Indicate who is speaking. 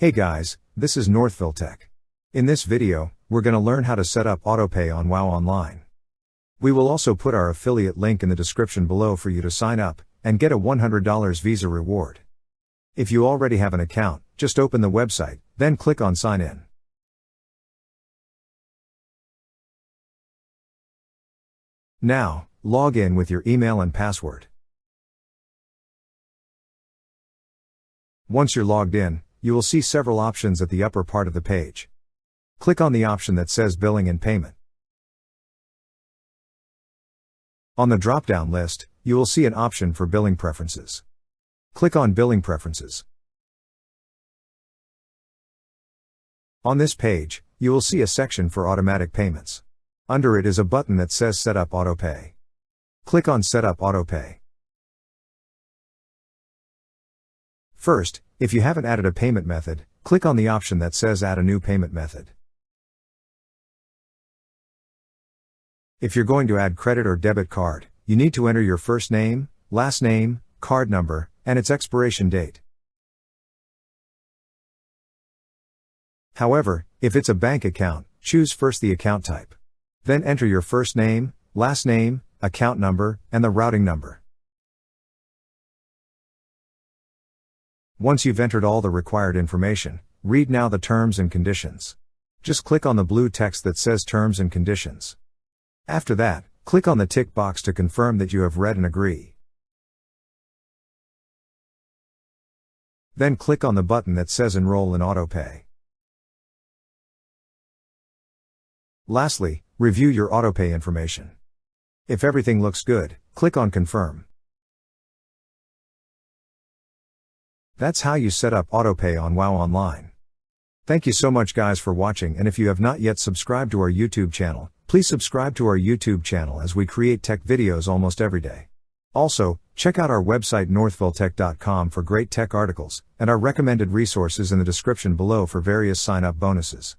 Speaker 1: Hey guys, this is Northville Tech. In this video, we're going to learn how to set up Autopay on WOW Online. We will also put our affiliate link in the description below for you to sign up and get a $100 Visa reward. If you already have an account, just open the website, then click on Sign In. Now, log in with your email and password. Once you're logged in, you will see several options at the upper part of the page. Click on the option that says Billing and Payment. On the drop-down list, you will see an option for Billing Preferences. Click on Billing Preferences. On this page, you will see a section for automatic payments. Under it is a button that says Set up Autopay. Click on Set up Autopay. First, if you haven't added a payment method, click on the option that says Add a new payment method. If you're going to add credit or debit card, you need to enter your first name, last name, card number, and its expiration date. However, if it's a bank account, choose first the account type. Then enter your first name, last name, account number, and the routing number. Once you've entered all the required information, read now the terms and conditions. Just click on the blue text that says Terms and Conditions. After that, click on the tick box to confirm that you have read and agree. Then click on the button that says Enroll in Autopay. Lastly, review your Autopay information. If everything looks good, click on Confirm. That's how you set up Autopay on WOW Online. Thank you so much guys for watching, and if you have not yet subscribed to our YouTube channel, please subscribe to our YouTube channel as we create tech videos almost every day. Also, check out our website northvilletech.com for great tech articles, and our recommended resources in the description below for various sign-up bonuses.